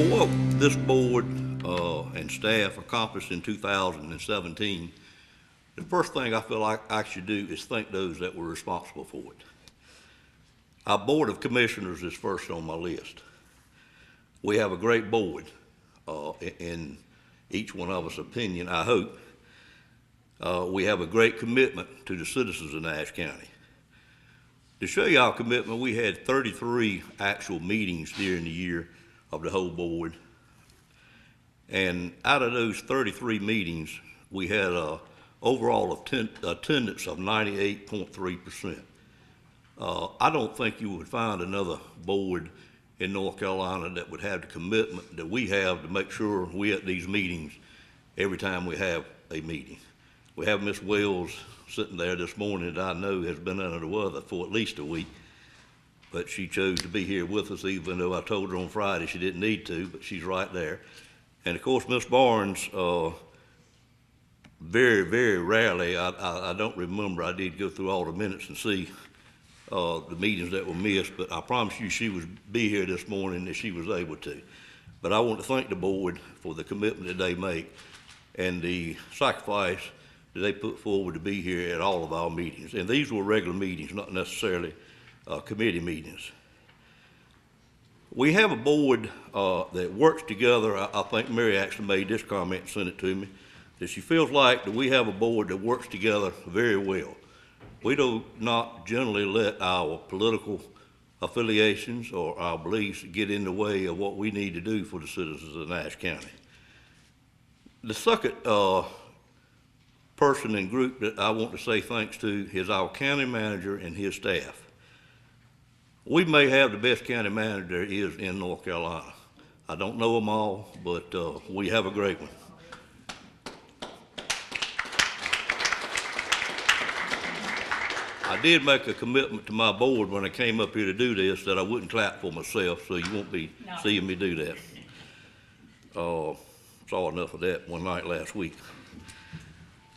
For what this board and staff accomplished in 2017, the first thing I feel like I should do is thank those that were responsible for it. Our Board of Commissioners is first on my list. We have a great board in each one of us' opinion, I hope. We have a great commitment to the citizens of Nash County. To show you our commitment, we had 33 actual meetings during the year of the whole board. And out of those 33 meetings, we had an overall attendance of 98.3%. I don't think you would find another board in North Carolina that would have the commitment that we have to make sure we at these meetings every time we have a meeting. We have Ms. Wells sitting there this morning that I know has been under the weather for at least a week, but she chose to be here with us even though I told her on Friday she didn't need to, but she's right there. And of course, Ms. Barnes, very, very rarely, I don't remember, I did go through all the minutes and see the meetings that were missed, but I promise you she would be here this morning if she was able to. But I want to thank the board for the commitment that they make and the sacrifice that they put forward to be here at all of our meetings. And these were regular meetings, not necessarily committee meetings. We have a board that works together. I think Mary actually made this comment and sent it to me, that she feels like that we have a board that works together very well. We do not generally let our political affiliations or our beliefs get in the way of what we need to do for the citizens of Nash County. The second person and group that I want to say thanks to is our county manager and his staff. We may have the best county manager there is in North Carolina. I don't know them all, but we have a great one. I did make a commitment to my board when I came up here to do this that I wouldn't clap for myself, so you won't be seeing me do that. Saw enough of that one night last week.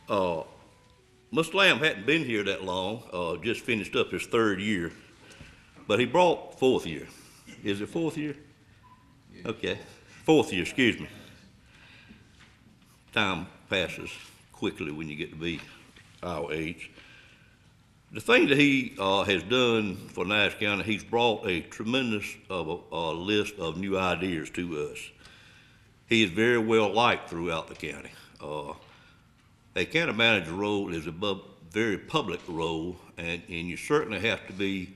Mr. Lamb hadn't been here that long, just finished up his third year, but he brought fourth year. Is it fourth year? Yeah. Okay, fourth year, excuse me. Time passes quickly when you get to be our age. The thing that he has done for Nash County, he's brought a tremendous list of new ideas to us. He is very well liked throughout the county. A county manager role is a very public role, and you certainly have to be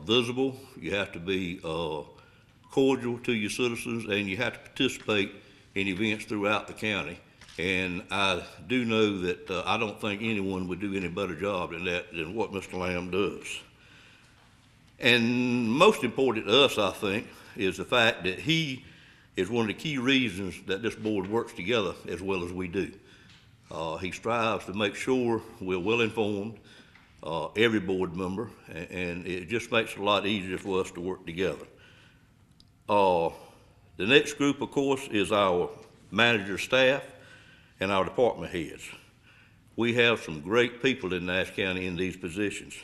visible, you have to be cordial to your citizens, and you have to participate in events throughout the county. And I do know that I don't think anyone would do any better job than that than what Mr. Lamb does. And most important to us, I think, is the fact that he is one of the key reasons that this board works together as well as we do. He strives to make sure we're well informed, every board member, and it just makes it a lot easier for us to work together. The next group, of course, is our manager staff and our department heads. We have some great people in Nash County in these positions.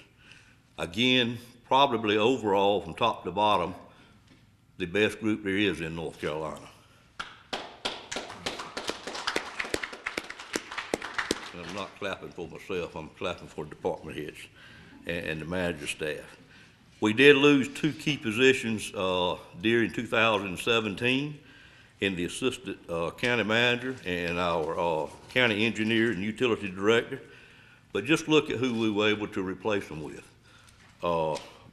Again, probably overall from top to bottom, the best group there is in North Carolina. And I'm not clapping for myself, I'm clapping for the department heads and the manager staff. We did lose two key positions during 2017 in the assistant county manager and our county engineer and utility director, but just look at who we were able to replace them with.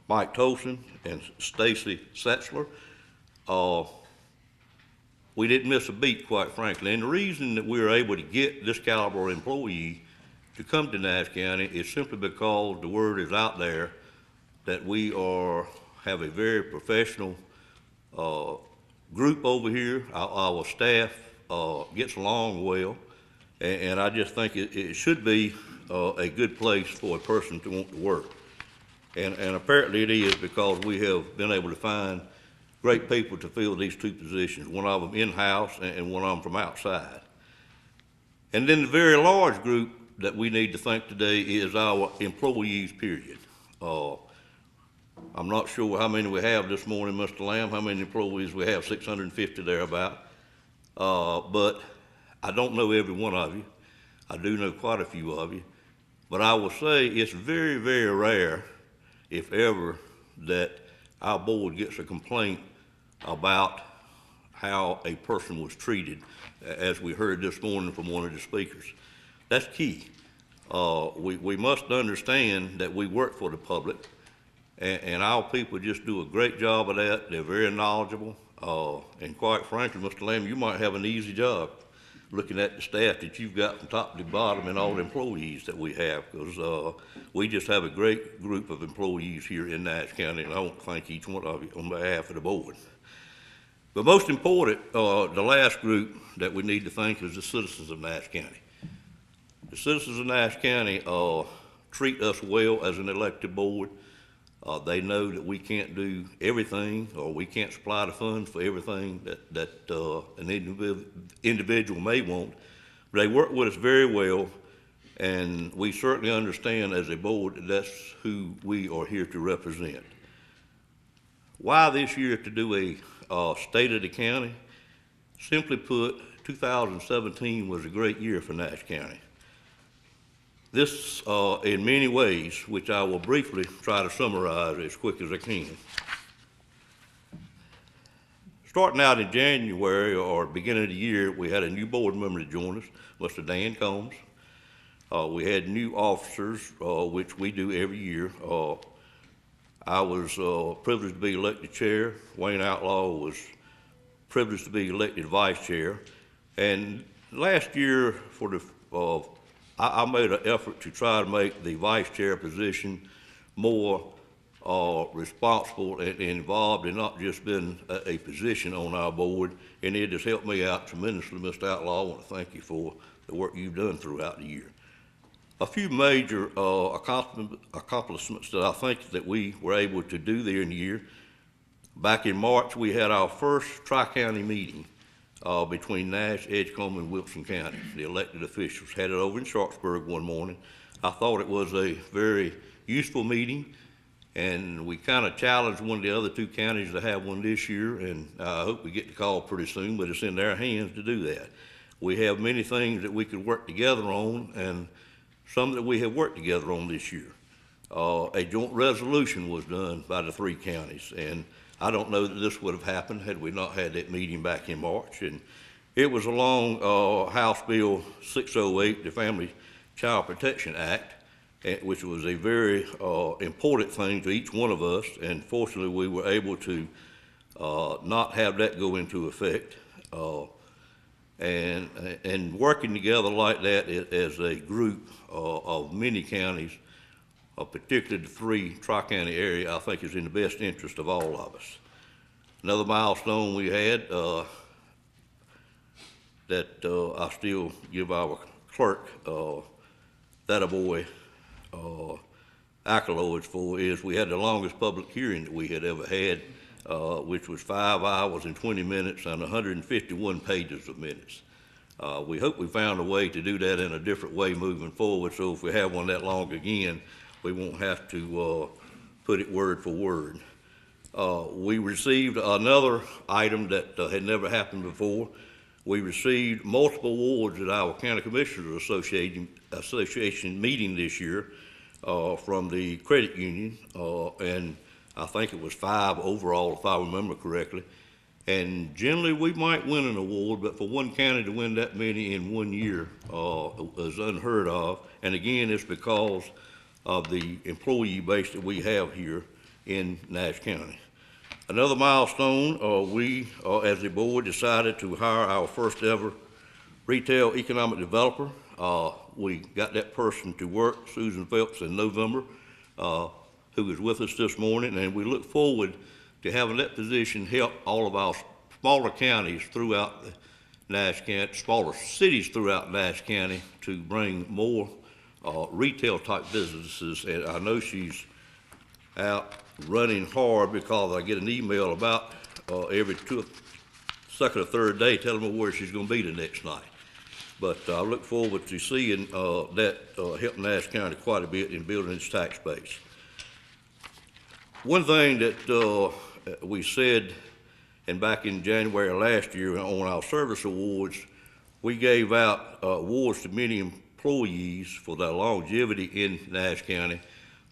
Mike Tolson and Stacy Setzler. We didn't miss a beat, quite frankly, and the reason that we were able to get this caliber employee to come to Nash County is simply because the word is out there that we have a very professional group over here. Our staff gets along well, and I just think it should be a good place for a person to want to work. And apparently it is, because we have been able to find great people to fill these two positions, one of them in-house and one of them from outside. And then the very large group that we need to thank today is our employees, period. I'm not sure how many we have this morning, Mr. Lamb, how many employees we have, 650 thereabout. But I don't know every one of you. I do know quite a few of you. But I will say it's very, very rare, if ever, that our board gets a complaint about how a person was treated, as we heard this morning from one of the speakers. That's key. We must understand that we work for the public, and our people just do a great job of that. They're very knowledgeable, and quite frankly, Mr. Lamb, you might have an easy job looking at the staff that you've got from top to bottom and all the employees that we have, because we just have a great group of employees here in Nash County, and I want to thank each one of you on behalf of the board. But most important, the last group that we need to thank is the citizens of Nash County. The citizens of Nash County treat us well as an elected board. They know that we can't do everything, or we can't supply the funds for everything that an individual may want. But they work with us very well, and we certainly understand as a board that that's who we are here to represent. Why this year to do a state of the county? Simply put, 2017 was a great year for Nash County. This, in many ways, which I will briefly try to summarize as quick as I can. Starting out in January or beginning of the year, we had a new board member to join us, Mr. Dan Combs. We had new officers, which we do every year. I was privileged to be elected chair. Wayne Outlaw was privileged to be elected vice chair. And last year, for the I made an effort to try to make the vice chair position more responsible and involved, and not just been a position on our board. And it has helped me out tremendously, Mr. Outlaw. I want to thank you for the work you've done throughout the year. A few major accomplishments that I think that we were able to do there in the year. Back in March, we had our first tri-county meeting between Nash, Edgecombe, and Wilson County. The elected officials had it over in Sharpsburg one morning. I thought it was a very useful meeting, and we kind of challenged one of the other two counties to have one this year, and I hope we get the call pretty soon, but it's in their hands to do that. We have many things that we could work together on, and some that we have worked together on this year. A joint resolution was done by the three counties, and I don't know that this would have happened had we not had that meeting back in March. And it was along House Bill 608, the Family Child Protection Act, which was a very important thing to each one of us. And fortunately, we were able to not have that go into effect. And working together like that as a group of many counties, particularly the three tri-county area, I think is in the best interest of all of us. Another milestone we had that I still give our clerk that boy accolades for is we had the longest public hearing that we had ever had, which was 5 hours and 20 minutes and 151 pages of minutes. We hope we found a way to do that in a different way moving forward, so if we have one that long again, we won't have to put it word for word. We received another item that had never happened before. We received multiple awards at our County Commissioners Association meeting this year from the credit union, and I think it was 5 overall, if I remember correctly. And generally, we might win an award, but for one county to win that many in 1 year is unheard of. And again, it's because of the employee base that we have here in Nash County. Another milestone, we as a board decided to hire our first ever retail economic developer. We got that person to work, Susan Phelps, in November, who is with us this morning, and we look forward to having that position help all of our smaller counties throughout Nash County, smaller cities throughout Nash County, to bring more retail type businesses. And I know she's out running hard because I get an email about every second or third day telling me where she's going to be the next night. But I look forward to seeing that help Nash County quite a bit in building its tax base. One thing that we said, and back in January of last year on our service awards, we gave out awards to many employees for their longevity in Nash County.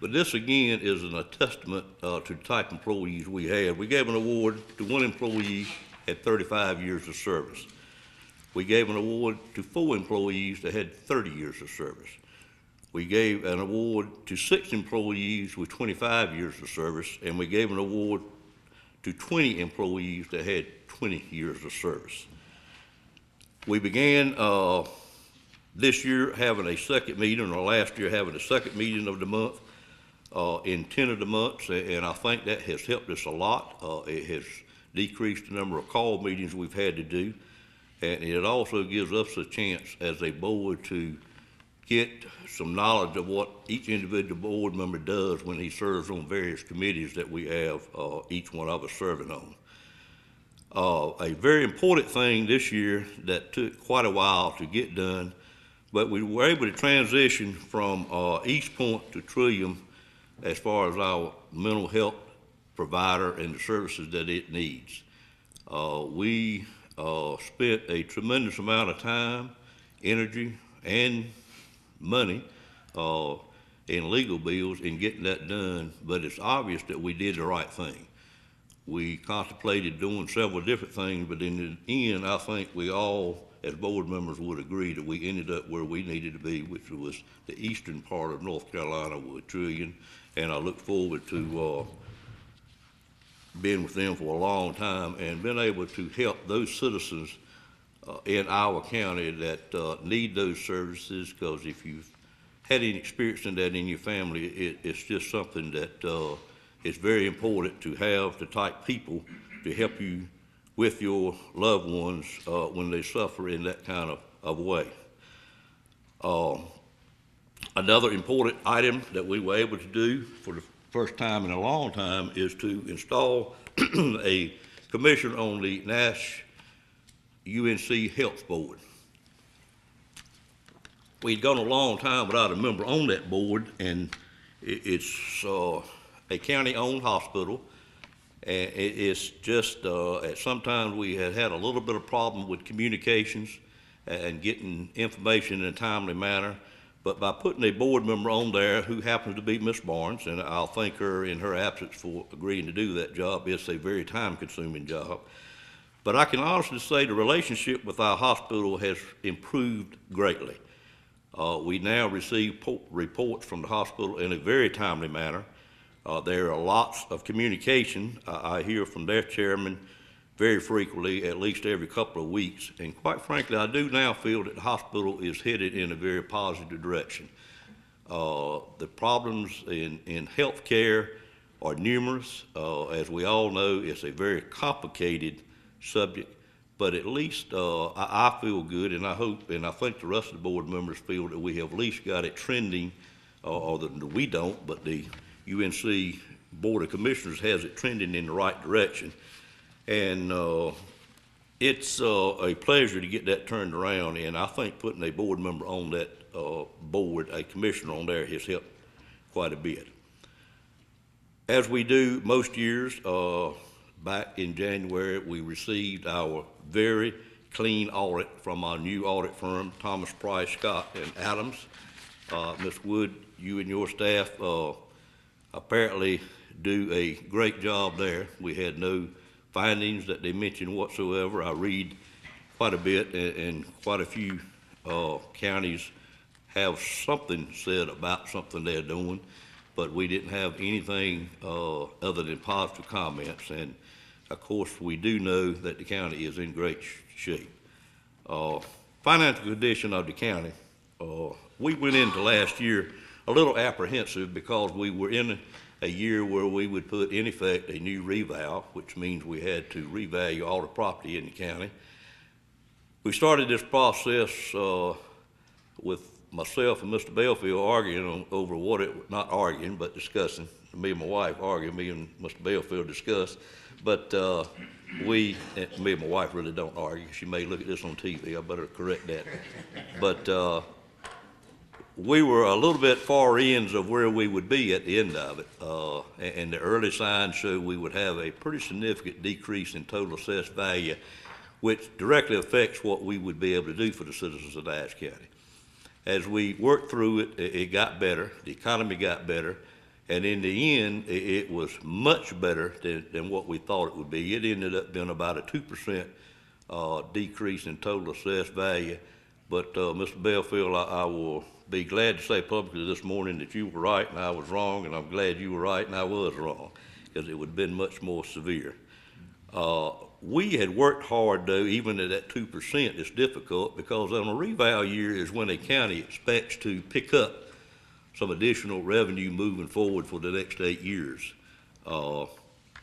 But this again is a testament to the type of employees we had. We gave an award to one employee at 35 years of service. We gave an award to 4 employees that had 30 years of service. We gave an award to 6 employees with 25 years of service, and we gave an award to 20 employees that had 20 years of service. We began this year having a second meeting, or last year having a second meeting of the month in 10 of the months, and I think that has helped us a lot. It has decreased the number of call meetings we've had to do, and it also gives us a chance as a board to get some knowledge of what each individual board member does when he serves on various committees that we have each one of us serving on. A very important thing this year that took quite a while to get done, but we were able to transition from East Point to Trillium as far as our mental health provider and the services that it needs. We spent a tremendous amount of time, energy, and money in legal bills in getting that done, but it's obvious that we did the right thing. We contemplated doing several different things, but in the end, I think we all, as board members, would agree that we ended up where we needed to be, which was the eastern part of North Carolina with Trillium, and I look forward to being with them for a long time and being able to help those citizens in our county that need those services, because if you've had any experience in that in your family, it's just something that it's very important to have the type people to help you with your loved ones when they suffer in that kind of way. Another important item that we were able to do for the first time in a long time is to install a commission on the Nash UNC Health Board. We'd gone a long time without a member on that board, and it's a county-owned hospital, and it's just sometimes we had a little bit of problem with communications and getting information in a timely manner. But by putting a board member on there who happens to be Ms. Barnes, and I'll thank her in her absence for agreeing to do that job, it's a very time-consuming job. But I can honestly say the relationship with our hospital has improved greatly. We now receive reports from the hospital in a very timely manner. There are lots of communication. I hear from their chairman very frequently, at least every couple of weeks. And quite frankly, I do now feel that the hospital is headed in a very positive direction. The problems in health care are numerous. As we all know, it's a very complicated subject, but at least I feel good, and I hope, and I think the rest of the board members feel that we have at least got it trending, or we don't, but the UNC Board of Commissioners has it trending in the right direction. And it's a pleasure to get that turned around, and I think putting a board member on that board, a commissioner on there, has helped quite a bit. As we do most years, back in January, we received our very clean audit from our new audit firm, Thomas Price, Scott, and Adams. Ms. Wood, you and your staff apparently do a great job there. We had no findings that they mentioned whatsoever. I read quite a bit, and quite a few counties have something said about something they're doing, but we didn't have anything other than positive comments. And of course, we do know that the county is in great shape. Financial condition of the county, we went into last year a little apprehensive because we were in a year where we would put in effect a new reval, which means we had to revalue all the property in the county. We started this process with myself and Mr. Belfield arguing over what it, not arguing, but discussing. Me and my wife arguing, me and Mr. Belfield discussed. But me and my wife really don't argue. She may look at this on TV. I better correct that. But we were a little bit far ends of where we would be at the end of it. And the early signs show we would have a pretty significant decrease in total assessed value, which directly affects what we would be able to do for the citizens of Nash County. As we worked through it, it got better, the economy got better, and in the end, it was much better than what we thought it would be. It ended up being about a 2% decrease in total assessed value. But Mr. Belfield, I will be glad to say publicly this morning that you were right and I was wrong, and I'm glad you were right and I was wrong, because it would have been much more severe. We had worked hard, though, even at that 2%, it's difficult, because on a reval year is when a county expects to pick up some additional revenue moving forward for the next 8 years.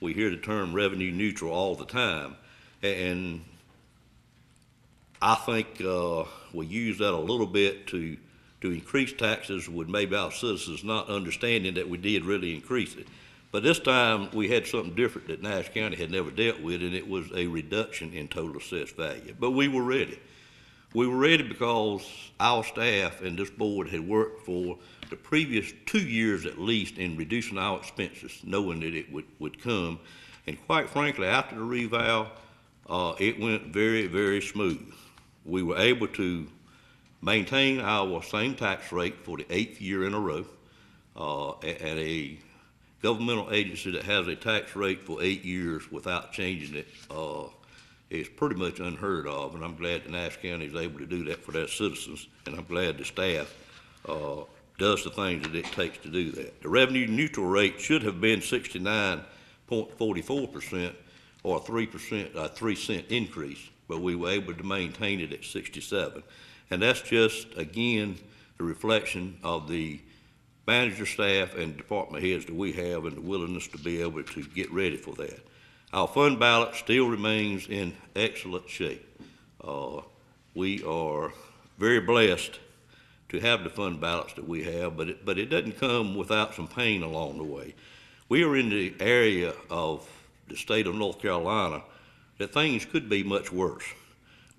We hear the term revenue neutral all the time, and I think we use that a little bit to increase taxes with maybe our citizens not understanding that we did really increase it. But this time, we had something different that Nash County had never dealt with, and it was a reduction in total assessed value. But we were ready. We were ready because our staff and this board had worked for the previous 2 years at least in reducing our expenses, knowing that it would come. And quite frankly, after the reval, it went very, very smooth. We were able to maintain our same tax rate for the 8th year in a row at a governmental agency that has a tax rate for 8 years without changing it is pretty much unheard of, and I'm glad that Nash County is able to do that for their citizens, and I'm glad the staff does the things that it takes to do that. The revenue neutral rate should have been 69.44%, or a 3% increase, but we were able to maintain it at 67. And that's just, again, the reflection of the manager, staff, and department heads that we have, and the willingness to be able to get ready for that. Our fund balance still remains in excellent shape. We are very blessed to have the fund balance that we have, but it doesn't come without some pain along the way. We are in the area of the state of North Carolina that things could be much worse.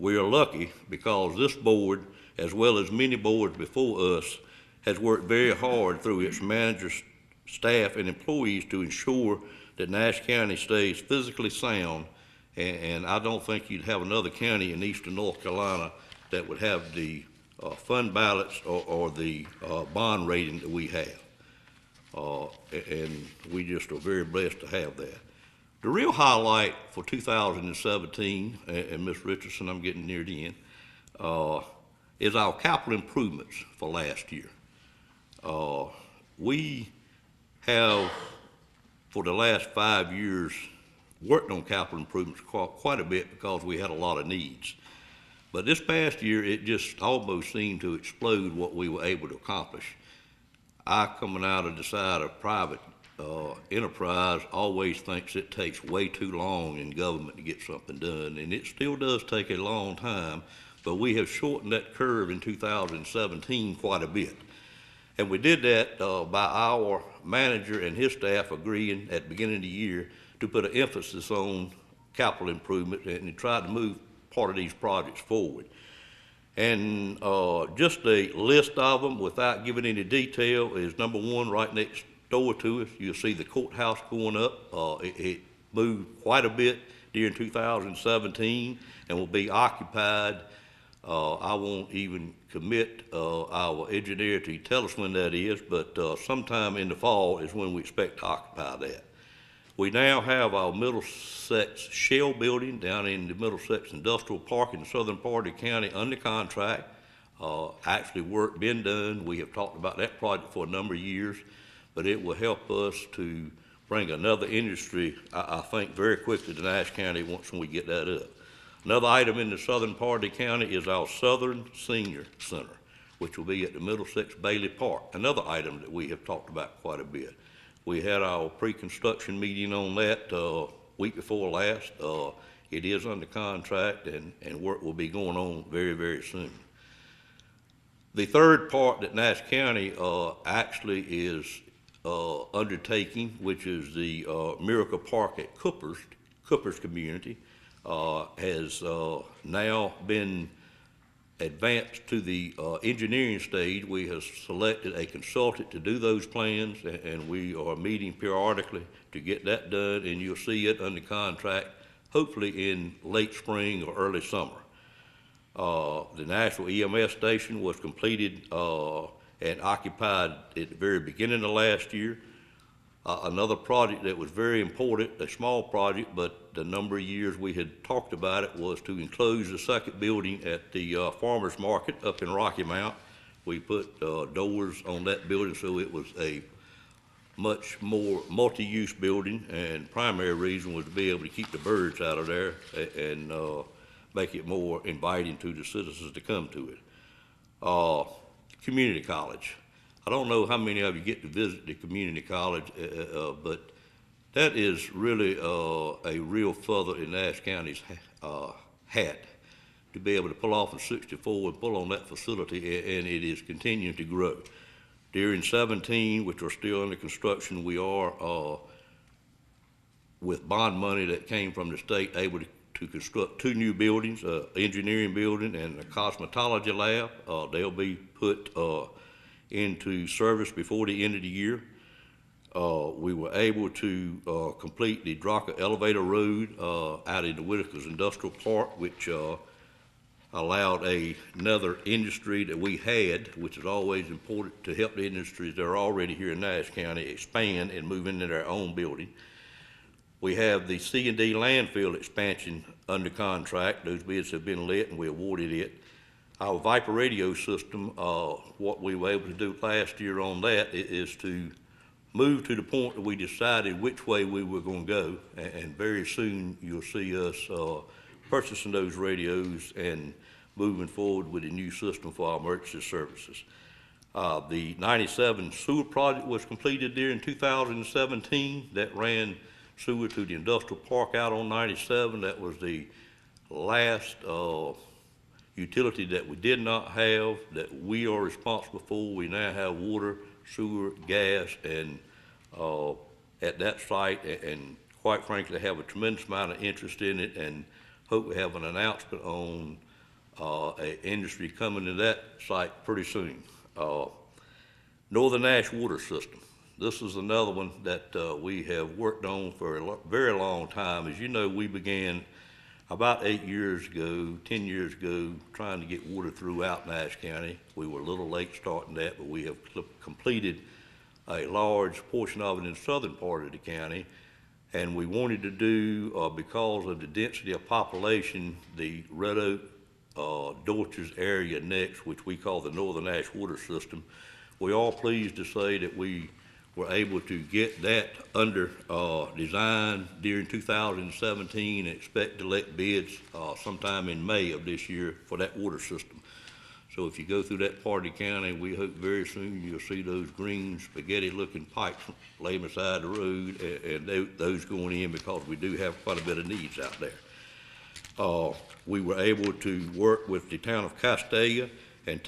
We are lucky because this board, as well as many boards before us, has worked very hard through its managers, staff, and employees to ensure that Nash County stays physically sound, and I don't think you'd have another county in eastern North Carolina that would have the fund balance or the bond rating that we have. And we just are very blessed to have that. The real highlight for 2017, and Ms. Richardson, I'm getting near the end, is our capital improvements for last year. We have, for the last 5 years, worked on capital improvements quite a bit because we had a lot of needs. But this past year, it just almost seemed to explode what we were able to accomplish. I, coming out of the side of private enterprise, always thinks it takes way too long in government to get something done, and it still does take a long time, but we have shortened that curve in 2017 quite a bit. And we did that by our manager and his staff agreeing at the beginning of the year to put an emphasis on capital improvement and try to move part of these projects forward. And just a list of them without giving any detail is number one, right next door to us, you'll see the courthouse going up. It moved quite a bit during 2017 and will be occupied. I won't even commit our engineer to tell us when that is, but sometime in the fall is when we expect to occupy that. We now have our Middlesex Shell building down in the Middlesex Industrial Park in the southern part of the county under contract. Actually work been done. We have talked about that project for a number of years, but it will help us to bring another industry, I think, very quickly to Nash County once we get that up. Another item in the southern part of the county is our Southern Senior Center, which will be at the Middlesex Bailey Park, another item that we have talked about quite a bit. We had our pre-construction meeting on that week before last. It is under contract, and work will be going on very, very soon. The third part that Nash County actually is undertaking, which is the Miracle Park at Cooper's community, has now been advanced to the engineering stage, we have selected a consultant to do those plans, and we are meeting periodically to get that done, and you'll see it under contract hopefully in late spring or early summer. The Nashville EMS station was completed and occupied at the very beginning of last year. Another project that was very important, a small project, but the number of years we had talked about it, was to enclose the second building at the farmers market up in Rocky Mount. We put doors on that building so it was a much more multi-use building, and primary reason was to be able to keep the birds out of there and make it more inviting to the citizens to come to it. Community college. I don't know how many of you get to visit the community college, but that is really a real feather in Nash County's hat to be able to pull off a 64 and pull on that facility, and it is continuing to grow. During 17, which are still under construction, we are, with bond money that came from the state, able to construct 2 new buildings, engineering building and a cosmetology lab. They'll be put into service before the end of the year. We were able to complete the Drocker Elevator Road out in the Whitaker's Industrial Park, which allowed another industry that we had, which is always important to help the industries that are already here in Nash County expand and move into their own building. We have the C&D landfill expansion under contract. Those bids have been let and we awarded it. Our Viper radio system, what we were able to do last year on that is to move to the point that we decided which way we were going to go, and very soon you'll see us purchasing those radios and moving forward with a new system for our emergency services. The 97 sewer project was completed there in 2017. That ran sewer to the industrial park out on 97. That was the last utility that we did not have that we are responsible for. We now have water, sewer, gas, and at that site, and quite frankly have a tremendous amount of interest in it, and hope we have an announcement on an industry coming to that site pretty soon. Northern Nash Water System. This is another one that we have worked on for a very long time. As you know, we began about 8 years ago, 10 years ago, trying to get water throughout Nash County. We were a little late starting that, but we have completed a large portion of it in the southern part of the county. And we wanted to do, because of the density of population, the Red Oak, Dorchester area next, which we call the Northern Nash Water System. We are pleased to say that we were able to get that under design during 2017 and expect to let bids sometime in May of this year for that water system. So if you go through that part of the county, we hope very soon you'll see those green spaghetti looking pipes laying beside the road, and those going in, because we do have quite a bit of needs out there. We were able to work with the town of Castalia and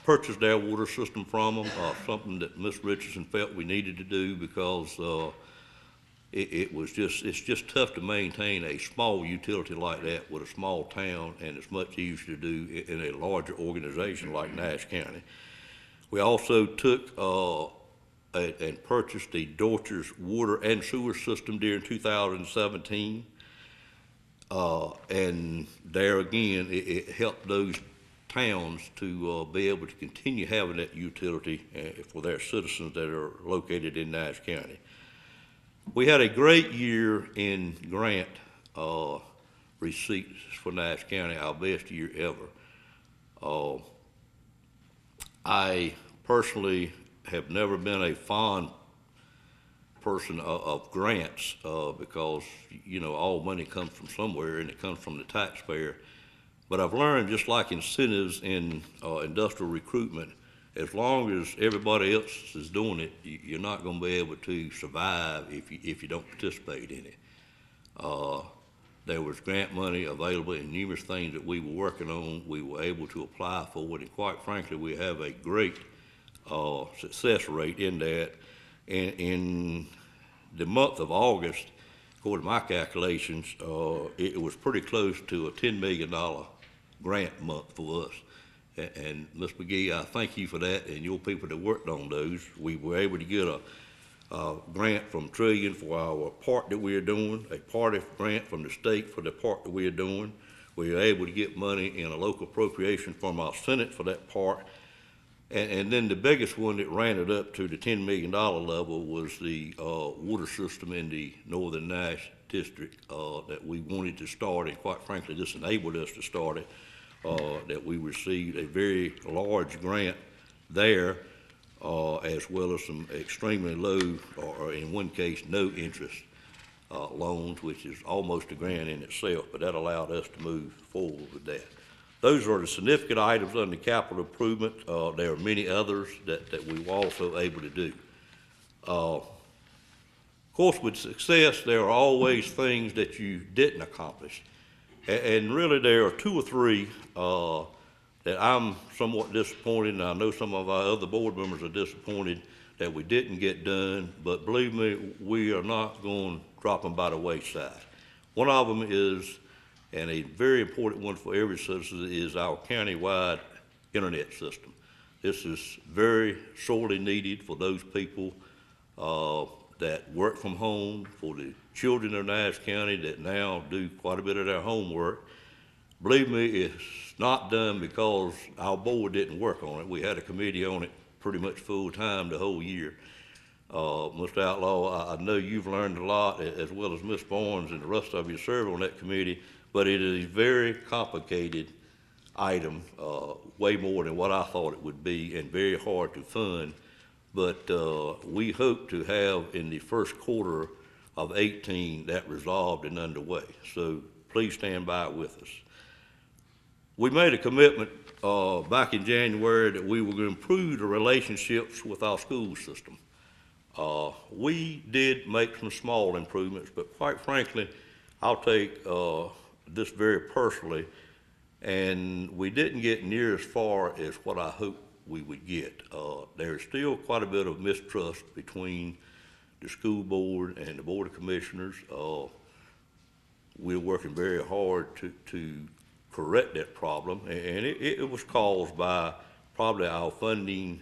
purchase their water system from them, something that Ms. Richardson felt we needed to do, because it's just tough to maintain a small utility like that with a small town, and it's much easier to do in a larger organization like Nash County. We also took and purchased the Dorchester's water and sewer system during 2017. And there again, it helped those towns to be able to continue having that utility for their citizens that are located in Nash County. We had a great year in grant receipts for Nash County, our best year ever. I personally have never been a fond person of grants because, you know, all money comes from somewhere and it comes from the taxpayer. But I've learned, just like incentives in industrial recruitment, as long as everybody else is doing it, you're not going to be able to survive if you don't participate in it. There was grant money available in numerous things that we were working on. We were able to apply for it, and quite frankly, we have a great success rate in that. And in the month of August, according to my calculations, it was pretty close to a $10 million grant month for us. And Ms. McGee, I thank you for that and your people that worked on those. We were able to get a grant from Trillion for our park that we are doing, a party grant from the state for the park that we are doing. We were able to get money in a local appropriation from our Senate for that park. And then the biggest one that ran it up to the $10 million level was the water system in the northern Nash district that we wanted to start, and quite frankly, this enabled us to start it, that we received a very large grant there, as well as some extremely low, or in one case, no interest loans, which is almost a grant in itself, but that allowed us to move forward with that. Those are the significant items under capital improvement. There are many others that we were also able to do. Of course, with success, there are always things that you didn't accomplish. And really, there are two or three that I'm somewhat disappointed, and I know some of our other board members are disappointed that we didn't get done, but believe me, we are not going to drop them by the wayside. One of them is, and a very important one for every citizen, is our county-wide internet system. This is very sorely needed for those people that work from home, for the children of Nash County that now do quite a bit of their homework. Believe me, it's not done because our board didn't work on it. We had a committee on it pretty much full-time the whole year. Mr. Outlaw, I know you've learned a lot, as well as Ms. Barnes and the rest of you serve on that committee, but it is a very complicated item, way more than what I thought it would be, and very hard to fund. But we hope to have in the first quarter of 18 that resolved and underway. So please stand by with us. We made a commitment back in January that we were going to improve the relationships with our school system. We did make some small improvements, but quite frankly, I'll take this very personally, and we didn't get near as far as what I hoped we would get. There's still quite a bit of mistrust between the school board and the board of commissioners. We're working very hard to correct that problem, and it was caused by probably our funding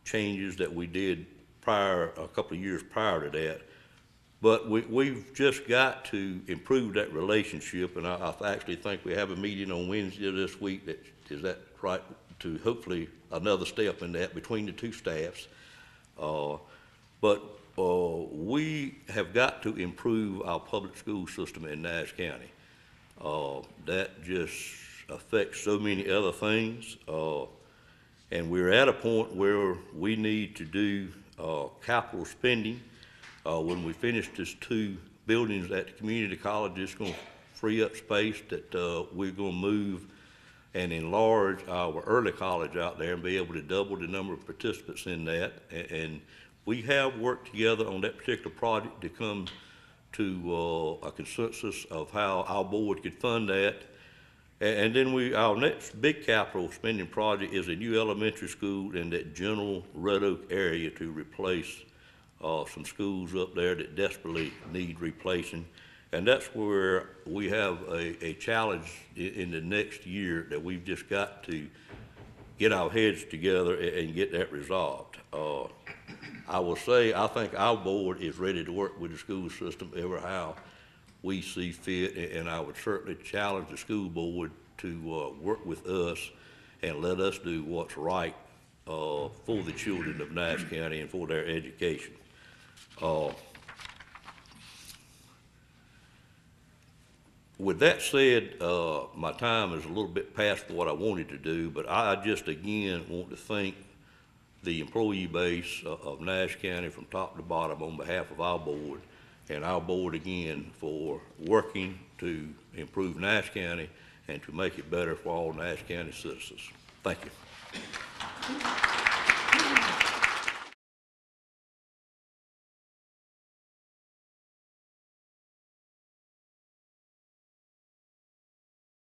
changes that we did a couple of years prior to that. But we've just got to improve that relationship, and I actually think we have a meeting on Wednesday this week, is that right, to hopefully another step in that between the two staffs. But we have got to improve our public school system in Nash County. That just affects so many other things, and we're at a point where we need to do capital spending. When we finish these two buildings at the community college, it's going to free up space that we're going to move and enlarge our early college out there and be able to double the number of participants in that. And we have worked together on that particular project to come to a consensus of how our board could fund that. And then our next big capital spending project is a new elementary school in that general Red Oak area to replace some schools up there that desperately need replacing. And that's where we have a challenge in the next year that we've just got to get our heads together and get that resolved. I will say, I think our board is ready to work with the school system ever how we see fit, and I would certainly challenge the school board to work with us and let us do what's right for the children of Nash County and for their education. With that said, my time is a little bit past what I wanted to do, but I just again want to thank the employee base of Nash County from top to bottom on behalf of our board, and our board again for working to improve Nash County and to make it better for all Nash County citizens. Thank you.